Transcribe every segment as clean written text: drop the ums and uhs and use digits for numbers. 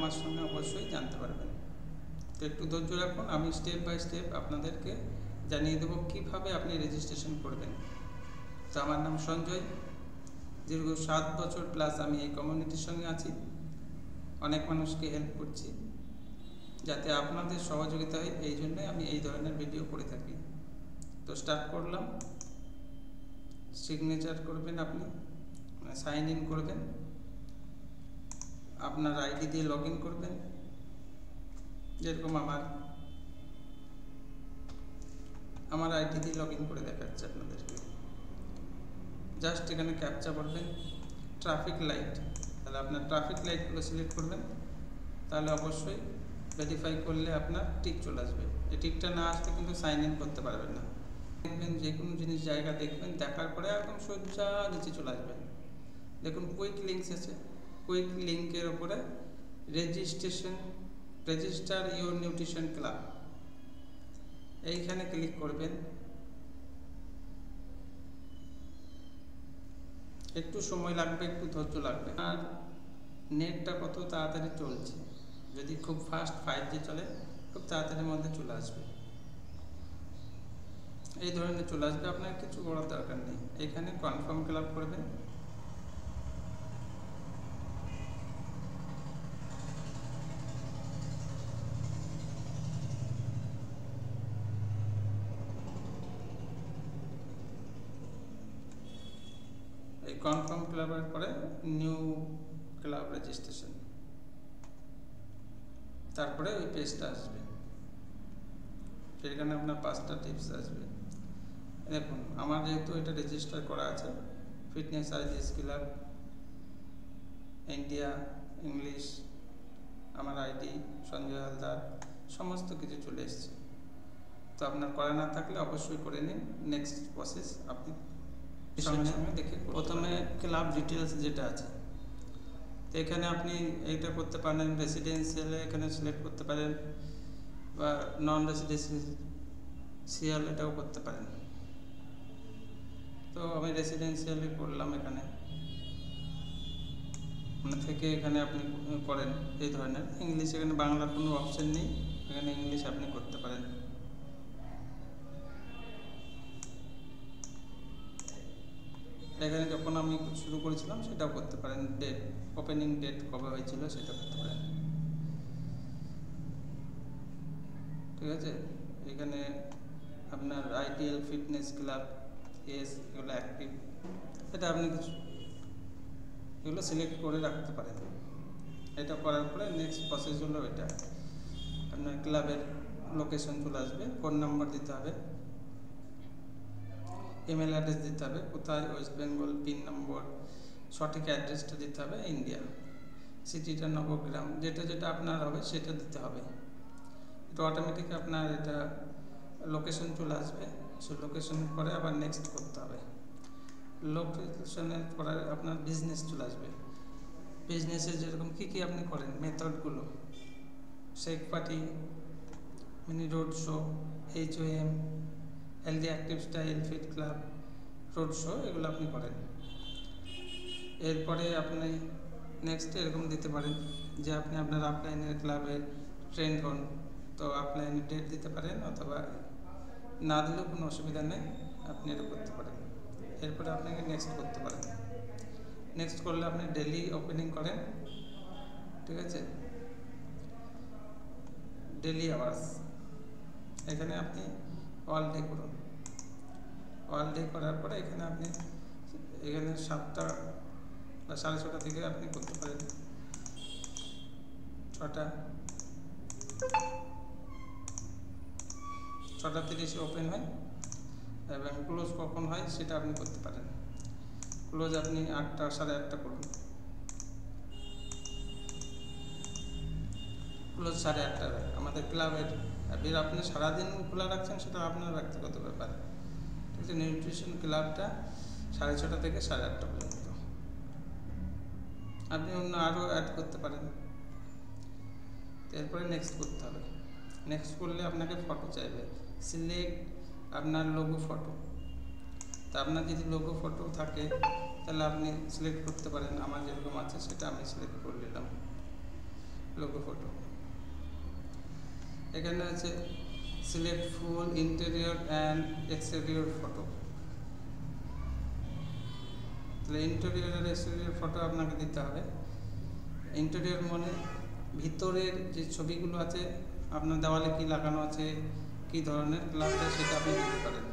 আমার সঙ্গে অবশ্যই জানতে পারবেন। তো একটু ধৈর্য রাখুন, আমি স্টেপ বাই স্টেপ আপনাদেরকে জানিয়ে দেবো কীভাবে আপনি রেজিস্ট্রেশন করবেন। তো আমার নাম সঞ্জয়, দীর্ঘ 7 বছর প্লাস আমি এই কমিউনিটির সঙ্গে আছি, অনেক মানুষকে হেল্প করছি, যাতে আপনাদের সহযোগিতা হয়, এই জন্যই আমি এই ধরনের ভিডিও করে থাকি। তো স্টার্ট করলাম। সিগনেচার করবেন, আপনি সাইন ইন করবেন, আপনার আইডি দিয়ে লগ ইন করবেন, যেরকম আমার আইডি দিয়ে লগ ইন করে দেখাচ্ছে আপনাদেরকে। জাস্ট এখানে ক্যাপচা করবেন, ট্রাফিক লাইট, তাহলে আপনার ট্রাফিক লাইটগুলো সিলেক্ট করবেন, তাহলে অবশ্যই ভেরিফাই করলে আপনার টিক চলে আসবে। এই টিকটা না আসলে কিন্তু সাইন ইন করতে পারবেন না। দেখবেন যে কোনো জিনিস জায়গা দেখবেন, দেখার পরে একদম সোজা নিচে চলে আসবেন, দেখুন কুইক লিঙ্কস আছে, কুইক লিঙ্কের ওপরে রেজিস্টার ইউর নিউট্রিশন ক্লাব, এইখানে ক্লিক করবেন। একটু সময় লাগবে, একটু ধৈর্য লাগবে। আর নেটটা কত তাড়াতাড়ি চলছে, যদি খুব ফাস্ট 5G চলে খুব তাড়াতাড়ির মধ্যে চলে আসবে, এই ধরনের চলে আসবে, আপনার কিছু করার দরকার নেই। এখানে কনফার্ম ক্লাব করবেন, এই কনফার্ম ক্লাবের পরে নিউ ক্লাব রেজিস্ট্রেশন, তারপরে ওই পেজটা আসবে, সেখানে আপনার 5টা টিপস আসবে। দেখুন আমার যেহেতু এটা রেজিস্টার করা আছে, ফিটনেস আইডিস ক্লাব ইন্ডিয়া, ইংলিশ, আমার আইডি সঞ্জয় হালদার, সমস্ত কিছু চলে এসছে। তো আপনার করা না থাকলে অবশ্যই করে নিন। নেক্সট প্রসেস আপনি সঙ্গে সঙ্গে দেখে, প্রথমে ক্লাব ডিটেলস যেটা আছে, তো এখানে আপনি এইটা করতে পারেন, রেসিডেন্সিয়ালে এখানে সিলেক্ট করতে পারেন, বা নন রেসিডেন্সিয়াল এটাও করতে পারেন। তো আমি রেসিডেন্সিয়ালে করলাম, এখানে থেকে এখানে আপনি করেন এই ধরনের। ইংলিশ, এখানে বাংলার কোনো অপশন নেই, এখানে ইংলিশ আপনি করতে পারেন। এখানে যখন আমি শুরু করেছিলাম সেটাও করতে পারেন, ডেট, ওপেনিং ডেট কবে হয়েছিল সেটা করতে পারেন, ঠিক আছে। এখানে আপনার আইডিয়াল ফিটনেস ক্লাব, এগুলো অ্যাক্টিভ, এটা আপনি কিছু এগুলো সিলেক্ট করে রাখতে পারেন। এটা করার পরে নেক্সট প্রসেস হলো এটা, আপনার ক্লাবের লোকেশন চলে আসবে, ফোন নাম্বার দিতে হবে, ইমেল অ্যাড্রেস দিতে হবে, কোথায়, ওয়েস্ট বেঙ্গল, পিন নম্বর, সঠিক অ্যাড্রেসটা দিতে হবে, ইন্ডিয়া, সিটিটা নবগ্রাম, যেটা যেটা আপনার হবে সেটা দিতে হবে। এটা অটোমেটিক আপনার এটা লোকেশন চলে আসবে, সে লোকেশনের পরে আবার নেক্সট করতে হবে। লোকেশনের পরে আপনার বিজনেস চলে আসবে, বিজনেসে যেরকম কী কী আপনি করেন, মেথডগুলো, shake party, mini road show, HOM, healthy active style, fit club, road show, এগুলো আপনি করেন। এরপরে আপনি নেক্সট এরকম দিতে পারেন যে আপনি আপনার আপলাইনের ক্লাবে ট্রেন্ড হন, তো আপলাইনের ডেট দিতে পারেন, অথবা না দিলেও কোনো অসুবিধা নেই, আপনি এটা করতে পারেন। এরপরে আপনাকে নেক্সট করতে পারেন। নেক্সট করলে আপনি ডেলি ওপেনিং করেন, ঠিক আছে, ডেলি আওয়ার্স, এখানে আপনি অল ডে করুন। অল ডে করার পরে এখানে আপনি এখানে 7টা বা 6:30 থেকে আপনি করতে পারেন, 6:30 ওপেন হয়, এবং ক্লোজ কখন হয় সেটা আপনি করতে পারেন। ক্লোজ আপনি 8টা, 8:30 করুন, ক্লোজ 8:30 হয় আমাদের ক্লাবের। এবার আপনি সারাদিন খোলা রাখছেন সেটা আপনার ব্যক্তিগত ব্যাপার, ঠিক আছে। নিউট্রিশন ক্লাবটা 6:30 থেকে 8:30 পর্যন্ত, আপনি অন্য আরও অ্যাড করতে পারেন। এরপরে নেক্সট করতে হবে। নেক্সট করলে আপনাকে ফটো চাইবে, সিলেক্ট আপনার লোগো ফটো। তা আপনার যদি লোগো ফটো থাকে তাহলে আপনি সিলেক্ট করতে পারেন, আমার যেরকম আছে সেটা আমি সিলেক্ট করে নিলাম। Logo photo. এখানে আছে select full interior and exterior photo. তাহলে ইন্টেরিয়র আর এক্সটেরিয়র ফটো আপনাকে দিতে হবে। ইন্টেরিয়র মানে ভিতরের যে ছবিগুলো আছে, আপনার দেওয়ালে কি লাগানো আছে, কি ধরনের ক্লাবটা, সেটা আপনি দিতে পারেন।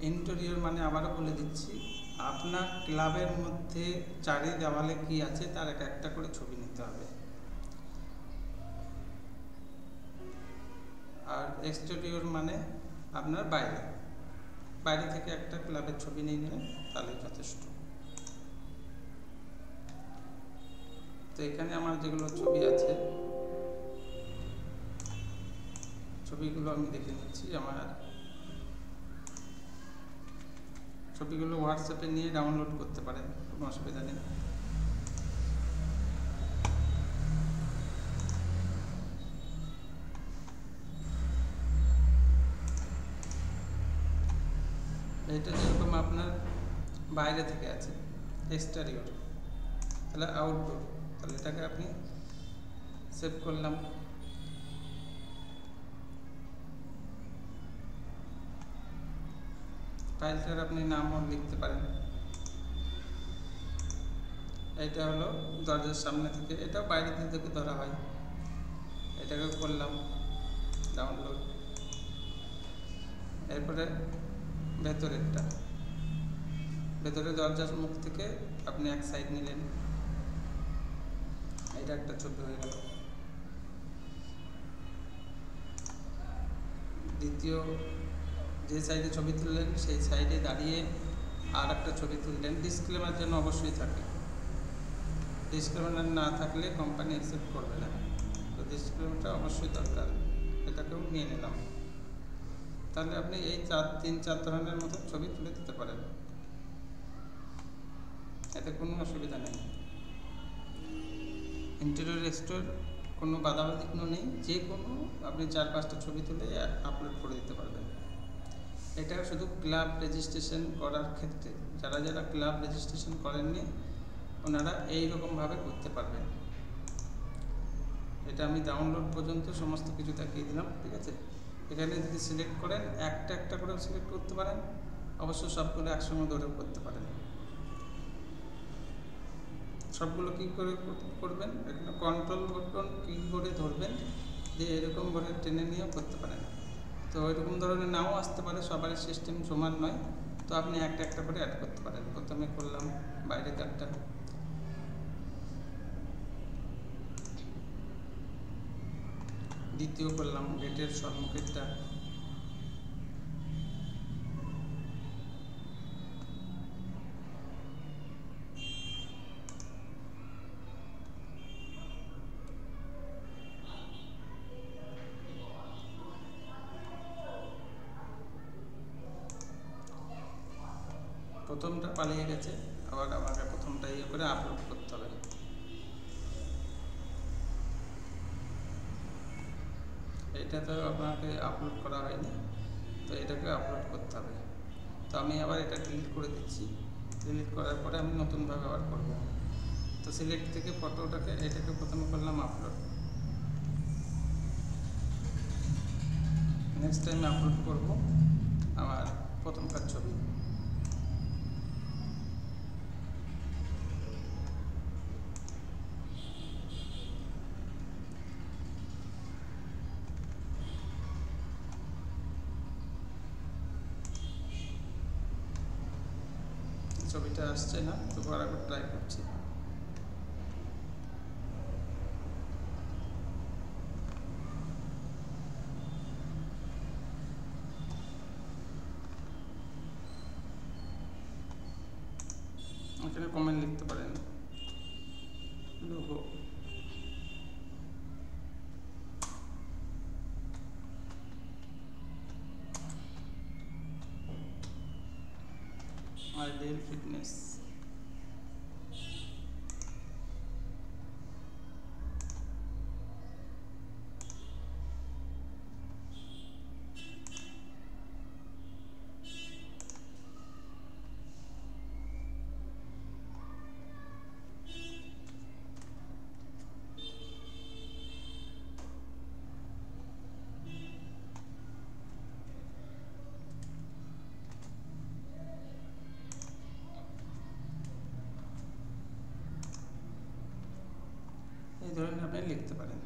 ইন্টেরিয়র মানে আবারও বলে দিচ্ছি, আপনার ক্লাবের মধ্যে চারি দেওয়ালে কি আছে তার একটা করে ছবি নিতে হবে। আর এক্সটেরিয়র মানে আপনার বাইরে থেকে একটা ক্লাবের ছবি নিয়ে নিলেন, তাহলে যথেষ্ট। তো এখানে আমার যেগুলো ছবি আছে, ছবিগুলো আমি দেখে নিচ্ছি। আমার ছবিগুলো হোয়াটসঅ্যাপে নিয়ে ডাউনলোড করতে পারেন, কোনো অসুবিধা নেই। এটা যেরকম আপনার বাইরে থেকে আছে এক্সটেরিয়র, তাহলে আউটডোর, তাহলে এটাকে আপনি সেভ করলাম। ফাইলটার আপনি নামও লিখতে পারেন। এটা হলো দরজার সামনে থেকে, এটাও বাইরে থেকে ধরা হয়। এটাকে করলাম ডাউনলোড। এরপরে ভেতরে দরজার মুখ থেকে আপনি এক সাইড নিলেন, এটা একটা ছবি হয়ে গেল। দ্বিতীয় যে সাইডে ছবি তুললেন সেই সাইডে দাঁড়িয়ে আর একটা ছবি তুললেন। ডিসক্লেমার যেন অবশ্যই থাকে, ডিসক্লেমার না থাকলে কোম্পানি অ্যাকসেপ্ট করবে না, তো ডিসক্লেমারটা অবশ্যই দরকার। এটাকেও নিয়ে নিলাম। তাহলে আপনি এই 3-4 ধরনের মতো ছবি তুলে দিতে পারেন, এতে কোনো অসুবিধা নেই। ইন্টেরিয়র এক্সটেরিয়র কোনো বাধাবিঘ্ন নেই, যে কোনো আপনি 4-5টা ছবি তুলে আপলোড করে দিতে পারবেন। এটা শুধু ক্লাব রেজিস্ট্রেশন করার ক্ষেত্রে, যারা ক্লাব রেজিস্ট্রেশন করেননি ওনারা এইরকমভাবে করতে পারবেন। এটা আমি ডাউনলোড পর্যন্ত সমস্ত কিছু দেখিয়ে দিলাম, ঠিক আছে। এখানে যদি সিলেক্ট করেন একটা করে সিলেক্ট করতে পারেন, অবশ্য সবগুলো একসঙ্গে ধরেও করতে পারেন। সবগুলো কী করে করবেন, এখানে কন্ট্রোল বাটন কি করে ধরবেন, দিয়ে এরকম করে টেনে নিয়েও করতে পারেন। তো এরকম ধরনের নাও আসতে পারে, সবারই সিস্টেম সমান নয়, তো আপনি একটা করে অ্যাড করতে পারেন। প্রথমে করলাম বাইরে কাটটা, দ্বিতীয় করলাম গেটের সম্মুখেরটা, প্রথমটা পালিয়ে গেছে, আবার আমাকে প্রথমটা ইয়ে করে আপলোড করতে হবে। এটা তো আপনাকে আপলোড করা হয়নি, তো এটাকে আপলোড করতে হবে। তো আমি আবার এটা ডিলিট করে দিচ্ছি। ডিলিট করার পরে আমি নতুনভাবে আবার করব। তো সিলেক্ট থেকে ফটোটাকে এটাকে প্রথমে করলাম আপলোড। নেক্সট টাইম আপলোড করব আমার প্রথমকার ছবি। ছবিটা আসছে না, তো আরেকবার ট্রাই করছি। এখানে কমেন্ট লিখতে পারেন, লোগো আইডিয়াল ফিটনেস। ধরনের আপনি লিখতে পারেন।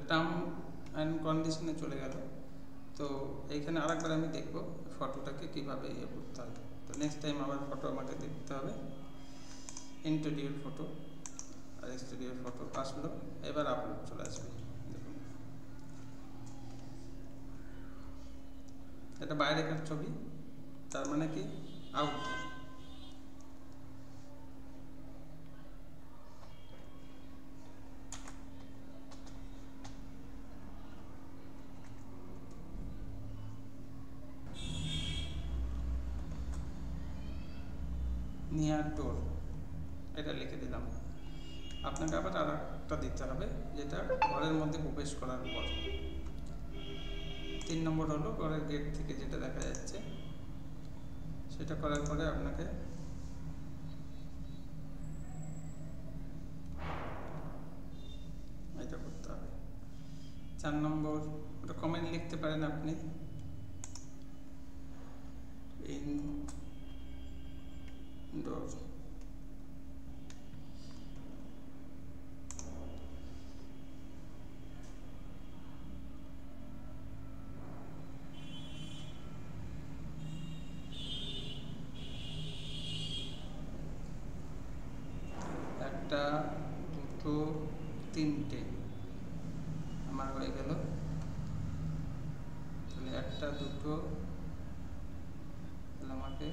টার্ম অ্যান্ড কন্ডিশনে চলে গেল। তো এইখানে আরেকবার আমি দেখব ফটোটাকে কীভাবে ইয়ে করতে হবে। তো নেক্সট টাইম আবার ফটো আমাকে দেখতে হবে। ইন্টেরিয়র ফটো আর এক্সটেরিয়র ফটো আসলো, এবার আপলোড চলে আসবে। দেখুন এটা বাইরেকার ছবি, তার মানে কি আউটডোর। নিয়ার ডোর এটা লিখে দিলাম। আপনাকে আবার আর একটা দিতে হবে যেটা ঘরের মধ্যে প্রবেশ করার পর। 3 নম্বর হলো ঘরের গেট থেকে যেটা দেখা যাচ্ছে সেটা করার পরে আপনাকে এটা করতে হবে। 4 নম্বর ওটা কমেন্ট লিখতে পারেন আপনি, ইনডোর। একটা, দুটো, তিনটে আমার হয়ে গেল। তাহলে একটা, দুটো আমাকে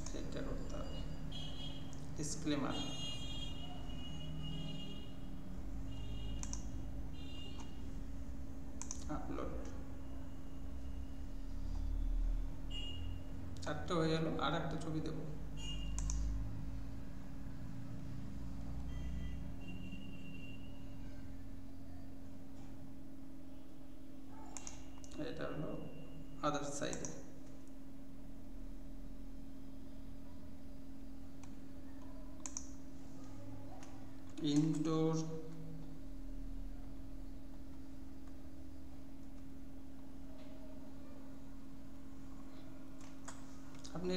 সেটা করতে হবে। Disclaimer, upload. 4টে হয়ে গেল। আর একটা ছবি দেব। এটা হলো আদার সাইডে। ইনডোর, আপনি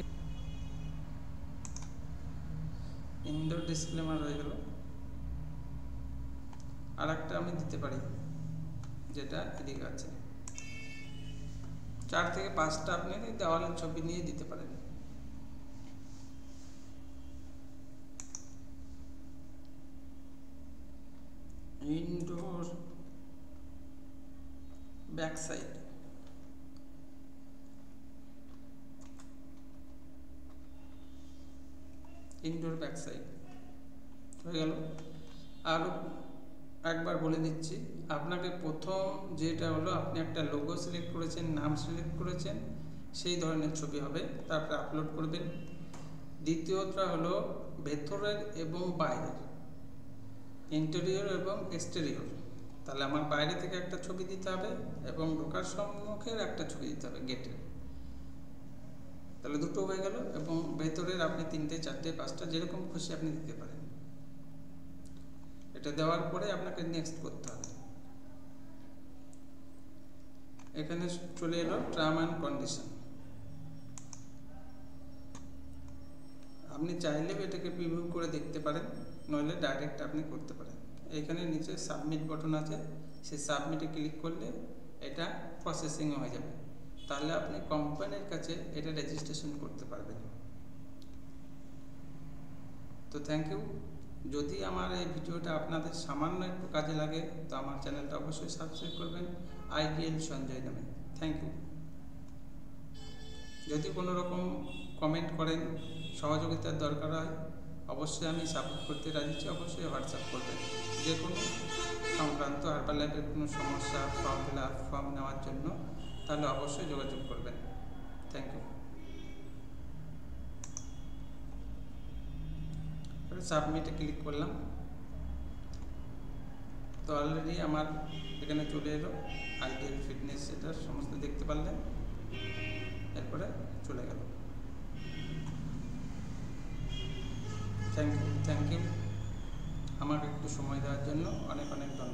ইনডোর ডিসক্লেমার হয়ে গেল। আর একটা আমি দিতে পারি যেটা এদিকে আছে। 4 থেকে 5টা আপনি দেওয়ালের ছবি নিয়ে দিতে পারেন। Indoor back side, indoor back side হয়ে গেল। আরও একবার বলে দিচ্ছি, আপনাকে প্রথম যেটা হলো আপনি একটা লোগো সিলেক্ট করেছেন, নাম সিলেক্ট করেছেন, সেই ধরনের ছবি হবে, তারপরে আপলোড করবেন। দ্বিতীয়টা হলো ভেতরের এবং বাইরের, ইন্টেরিয়র এবং এক্সটেরিয়র। তাহলে আমার বাইরে থেকে একটা ছবি দিতে হবে এবং ঢোকার সম্মুখের একটা ছবি দিতে হবে গেটের। তাহলে দুটো হয়ে গেল। এবং ভেতরের আপনি 3টে, 4টে, 5টা যেরকম খুশি আপনি দিতে পারেন। এটা দেওয়ার পরে আপনাকে নেক্সট করতে হবে। এখানে চলে এলো টার্ম অ্যান্ড কন্ডিশন। আপনি চাইলেও এটাকে প্রিভিউ করে দেখতে পারেন, নইলে ডাইরেক্ট আপনি করতে পারেন। এখানে নিচে সাবমিট বাটন আছে, সেই সাবমিটে ক্লিক করলে এটা প্রসেসিং হয়ে যাবে। তাহলে আপনি কোম্পানির কাছে এটা রেজিস্ট্রেশন করতে পারবেন। তো থ্যাংক ইউ। যদি আমার এই ভিডিওটা আপনাদের সামান্য একটু কাজে লাগে তো আমার চ্যানেলটা অবশ্যই সাবস্ক্রাইব করবেন আইডিএল সঞ্জয় নামে। Thank you. যদি কোনো রকম কমেন্ট করেন, সহযোগিতার দরকার হয়, অবশ্যই আমি সাপোর্ট করতে রাজি আছি। অবশ্যই হোয়াটসঅ্যাপ করবেন। যে কোনো সংক্রান্ত হার্বাল লাইফের কোনো সমস্যা, ফর্ম ফিল আপ, ফর্ম নেওয়ার জন্য, তাহলে অবশ্যই যোগাযোগ করবেন। Thank you. সাবমিটে ক্লিক করলাম। তো অলরেডি আমার এখানে চলে এলো আইডিয়াল ফিটনেস, এটা সমস্ত দেখতে পারলেন। এরপরে চলে গেল। থ্যাংক ইউ আমাকে একটু সময় দেওয়ার জন্য অনেক অনেক ধন্যবাদ।